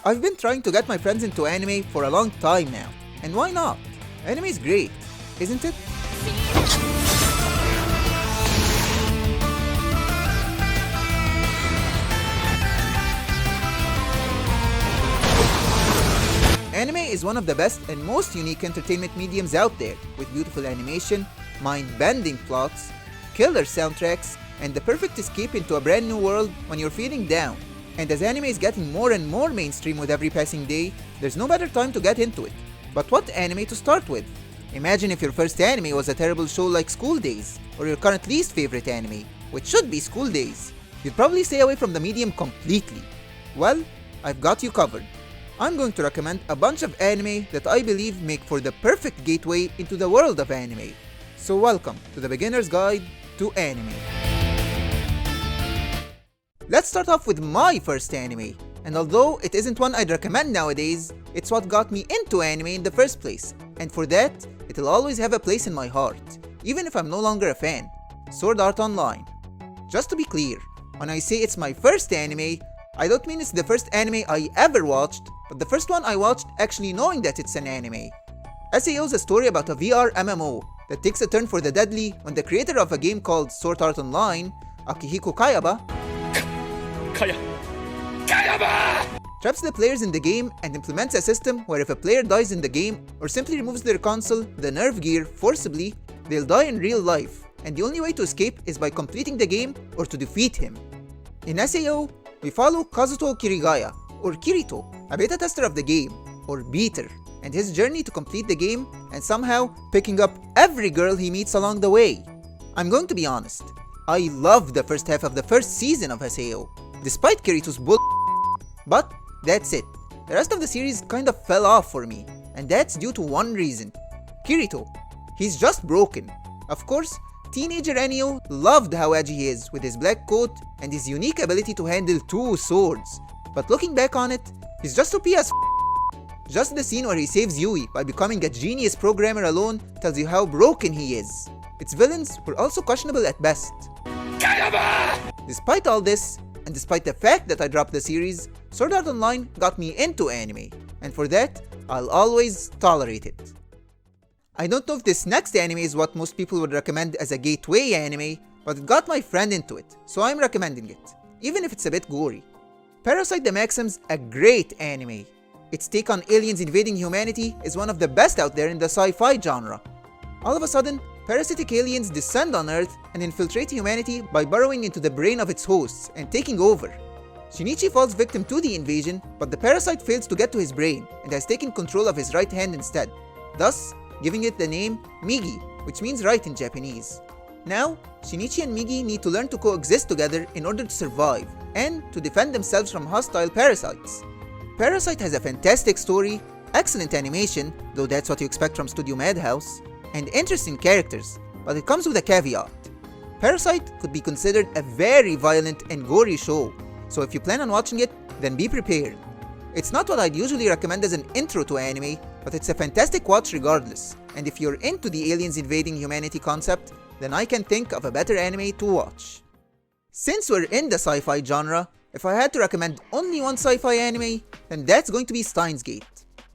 I've been trying to get my friends into anime for a long time now, and why not? Anime is great, isn't it? Anime is one of the best and most unique entertainment mediums out there, with beautiful animation, mind-bending plots, killer soundtracks, and the perfect escape into a brand new world when you're feeling down. And as anime is getting more and more mainstream with every passing day, there's no better time to get into it. But what anime to start with? Imagine if your first anime was a terrible show like School Days, or your current least favorite anime, which should be School Days. You'd probably stay away from the medium completely. Well, I've got you covered. I'm going to recommend a bunch of anime that I believe make for the perfect gateway into the world of anime. So welcome to the beginner's guide to anime. Let's start off with my first anime, and although it isn't one I'd recommend nowadays, it's what got me into anime in the first place, and for that, it'll always have a place in my heart, even if I'm no longer a fan. Sword Art Online. Just to be clear, when I say it's my first anime, I don't mean it's the first anime I ever watched, but the first one I watched actually knowing that it's an anime. SAO is a story about a VR MMO that takes a turn for the deadly when the creator of a game called Sword Art Online, Akihiko traps the players in the game and implements a system where if a player dies in the game or simply removes their console, the nerve gear, forcibly, they'll die in real life, and the only way to escape is by completing the game or to defeat him. In SAO, we follow Kazuto Kirigaya, or Kirito, a beta tester of the game, or beater, and his journey to complete the game and somehow picking up every girl he meets along the way. I'm going to be honest, I loved the first half of the first season of SAO, despite Kirito's bull. But that's it. The rest of the series kind of fell off for me, and that's due to one reason. Kirito. He's just broken. Of course, teenager Enio loved how edgy he is with his black coat and his unique ability to handle two swords. But looking back on it, he's just OP as Just the scene where he saves Yui by becoming a genius programmer alone tells you how broken he is. Its villains were also questionable at best. Despite all this, and despite the fact that I dropped the series, Sword Art Online got me into anime, and for that, I'll always tolerate it. I don't know if this next anime is what most people would recommend as a gateway anime, but it got my friend into it, so I'm recommending it, even if it's a bit gory. Parasyte The Maxim's a great anime. Its take on aliens invading humanity is one of the best out there in the sci-fi genre. All of a sudden, parasitic aliens descend on Earth and infiltrate humanity by burrowing into the brain of its hosts and taking over. Shinichi falls victim to the invasion, but the parasite fails to get to his brain and has taken control of his right hand instead, thus giving it the name Migi, which means right in Japanese. Now, Shinichi and Migi need to learn to coexist together in order to survive and to defend themselves from hostile parasites. Parasyte has a fantastic story, excellent animation, though that's what you expect from Studio Madhouse, and interesting characters, but it comes with a caveat. Parasyte could be considered a very violent and gory show, so if you plan on watching it, then be prepared. It's not what I'd usually recommend as an intro to anime, but it's a fantastic watch regardless, and if you're into the aliens invading humanity concept, then I can think of a better anime to watch. Since we're in the sci-fi genre, if I had to recommend only one sci-fi anime, then that's going to be Steins.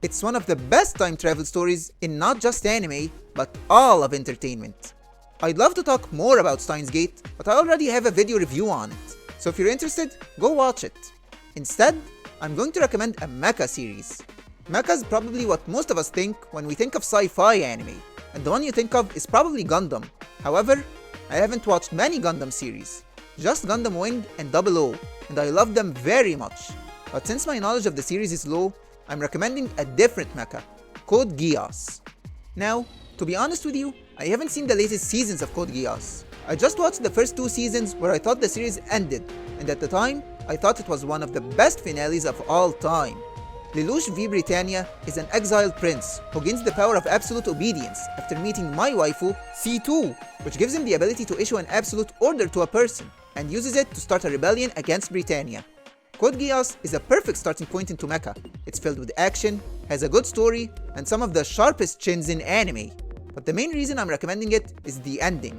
It's one of the best time travel stories in not just anime, but all of entertainment. I'd love to talk more about Steins, but I already have a video review on it, so if you're interested, go watch it. Instead, I'm going to recommend a mecha series. Mecha is probably what most of us think when we think of sci-fi anime, and the one you think of is probably Gundam. However, I haven't watched many Gundam series, just Gundam Wing and 00, and I love them very much. But since my knowledge of the series is low, I'm recommending a different mecha, Code Geass. Now, to be honest with you, I haven't seen the latest seasons of Code Geass. I just watched the first two seasons where I thought the series ended, and at the time, I thought it was one of the best finales of all time. Lelouch V. Britannia is an exiled prince who gains the power of absolute obedience after meeting my waifu, C2, which gives him the ability to issue an absolute order to a person, and uses it to start a rebellion against Britannia. Code Geass is a perfect starting point into mecha. It's filled with action, has a good story, and some of the sharpest chins in anime. But the main reason I'm recommending it is the ending.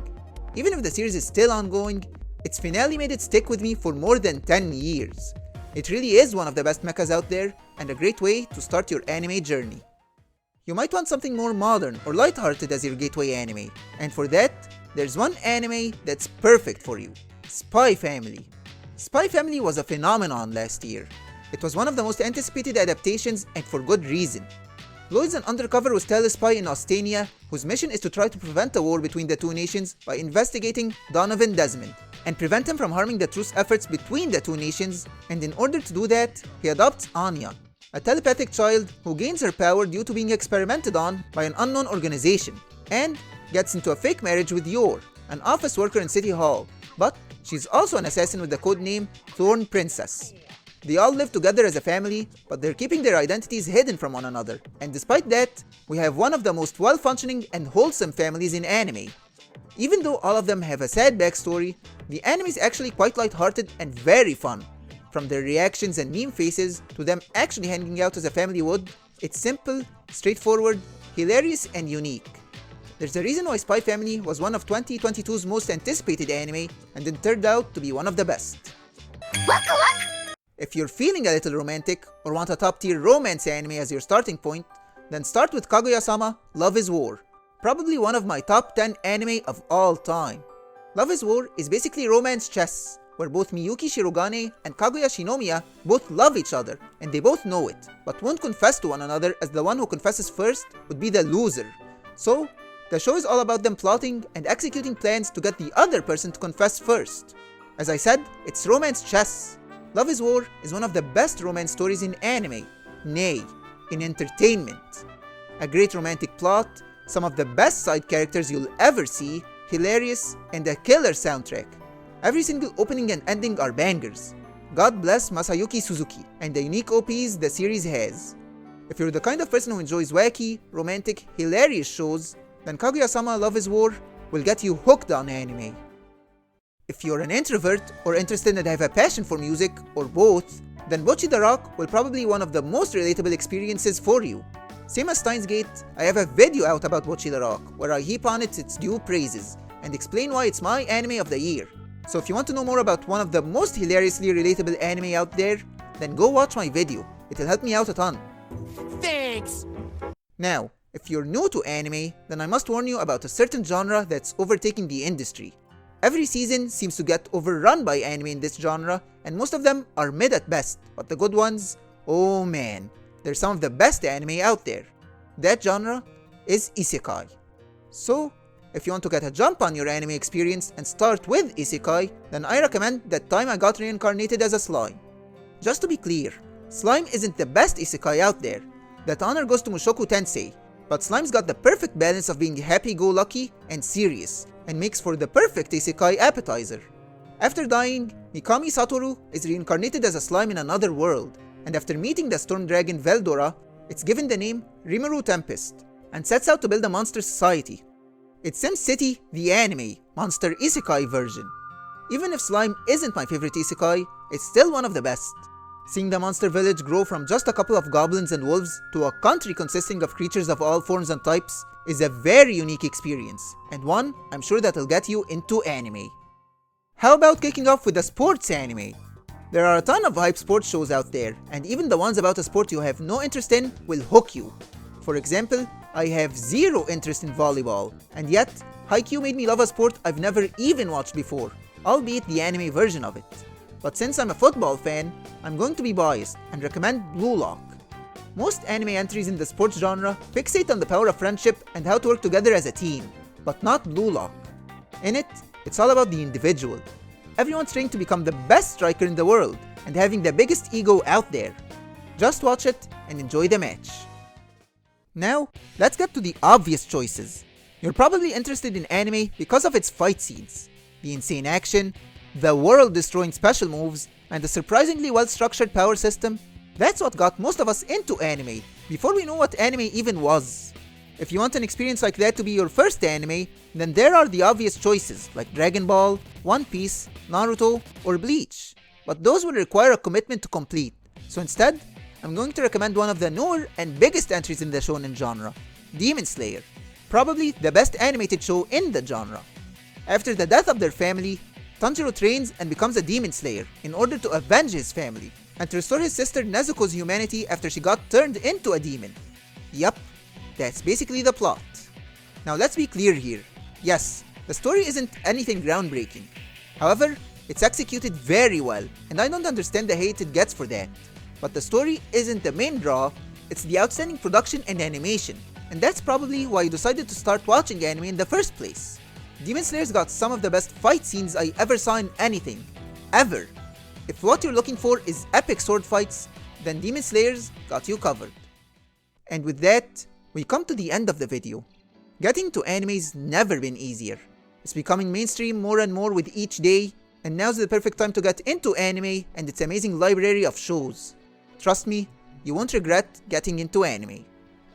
Even if the series is still ongoing, its finale made it stick with me for more than 10 years. It really is one of the best mechas out there, and a great way to start your anime journey. You might want something more modern or lighthearted as your gateway anime, and for that, there's one anime that's perfect for you: Spy Family. Spy Family was a phenomenon last year. It was one of the most anticipated adaptations, and for good reason. Lloyd's an undercover Westella spy in Ostania whose mission is to try to prevent a war between the two nations by investigating Donovan Desmond and prevent him from harming the truce efforts between the two nations, and in order to do that, he adopts Anya, a telepathic child who gains her power due to being experimented on by an unknown organization, and gets into a fake marriage with Yor, an office worker in City Hall, but she's also an assassin with the codename Thorn Princess. They all live together as a family, but they're keeping their identities hidden from one another, and despite that, we have one of the most well-functioning and wholesome families in anime. Even though all of them have a sad backstory, the anime is actually quite lighthearted and very fun. From their reactions and meme faces to them actually hanging out as a family would, it's simple, straightforward, hilarious, and unique. There's a reason why Spy Family was one of 2022's most anticipated anime, and it turned out to be one of the best. If you're feeling a little romantic or want a top-tier romance anime as your starting point, then start with Kaguya-sama Love is War, probably one of my top 10 anime of all time. Love is War is basically romance chess, where both Miyuki Shirogane and Kaguya Shinomiya both love each other, and they both know it, but won't confess to one another as the one who confesses first would be the loser. So, the show is all about them plotting and executing plans to get the other person to confess first. As I said, it's romance chess. Love is War is one of the best romance stories in anime, nay, in entertainment. A great romantic plot, some of the best side characters you'll ever see, hilarious, and a killer soundtrack. Every single opening and ending are bangers. God bless Masayuki Suzuki and the unique OPs the series has. If you're the kind of person who enjoys wacky, romantic, hilarious shows, then Kaguya-sama Love is War will get you hooked on anime. If you're an introvert or interested and have a passion for music, or both, then Bocchi the Rock will probably be one of the most relatable experiences for you. Same as Steins Gate, I have a video out about Bocchi the Rock, where I heap on it its due praises, and explain why it's my anime of the year. So if you want to know more about one of the most hilariously relatable anime out there, then go watch my video, it'll help me out a ton. Thanks! Now, if you're new to anime, then I must warn you about a certain genre that's overtaking the industry. Every season seems to get overrun by anime in this genre, and most of them are mid at best, but the good ones, oh man, they're some of the best anime out there. That genre is Isekai. So, if you want to get a jump on your anime experience and start with Isekai, then I recommend That Time I Got Reincarnated as a Slime. Just to be clear, Slime isn't the best Isekai out there. That honor goes to Mushoku Tensei, but Slime's got the perfect balance of being happy-go-lucky and serious, and makes for the perfect isekai appetizer. After dying, Mikami Satoru is reincarnated as a slime in another world, and after meeting the storm dragon Veldora, it's given the name Rimuru Tempest, and sets out to build a monster society. It's Sim City, the anime, monster isekai version. Even if Slime isn't my favorite isekai, it's still one of the best. Seeing the monster village grow from just a couple of goblins and wolves to a country consisting of creatures of all forms and types is a very unique experience, and one I'm sure that'll get you into anime. How about kicking off with a sports anime? There are a ton of hype sports shows out there, and even the ones about a sport you have no interest in will hook you. For example, I have zero interest in volleyball, and yet Haikyuu made me love a sport I've never even watched before, albeit the anime version of it. But since I'm a football fan, I'm going to be biased and recommend BlueLock. Most anime entries in the sports genre fixate on the power of friendship and how to work together as a team, but not BlueLock. In it, it's all about the individual. Everyone's trying to become the best striker in the world and having the biggest ego out there. Just watch it and enjoy the match. Now, let's get to the obvious choices. You're probably interested in anime because of its fight scenes, the insane action, the world-destroying special moves, and the surprisingly well-structured power system. That's what got most of us into anime, before we knew what anime even was. If you want an experience like that to be your first anime, then there are the obvious choices like Dragon Ball, One Piece, Naruto, or Bleach. But those will require a commitment to complete, so instead, I'm going to recommend one of the newer and biggest entries in the shonen genre, Demon Slayer, probably the best animated show in the genre. After the death of their family, Tanjiro trains and becomes a demon slayer in order to avenge his family, and to restore his sister Nezuko's humanity after she got turned into a demon. Yup, that's basically the plot. Now let's be clear here. Yes, the story isn't anything groundbreaking. However, it's executed very well, and I don't understand the hate it gets for that. But the story isn't the main draw, it's the outstanding production and animation, and that's probably why I decided to start watching anime in the first place. Demon Slayer's got some of the best fight scenes I ever saw in anything. Ever. If what you're looking for is epic sword fights, then Demon Slayer's got you covered. And with that, we come to the end of the video. Getting into anime's never been easier. It's becoming mainstream more and more with each day, and now's the perfect time to get into anime and its amazing library of shows. Trust me, you won't regret getting into anime.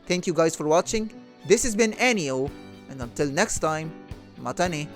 Thank you guys for watching. This has been Anio, and until next time, mata ne.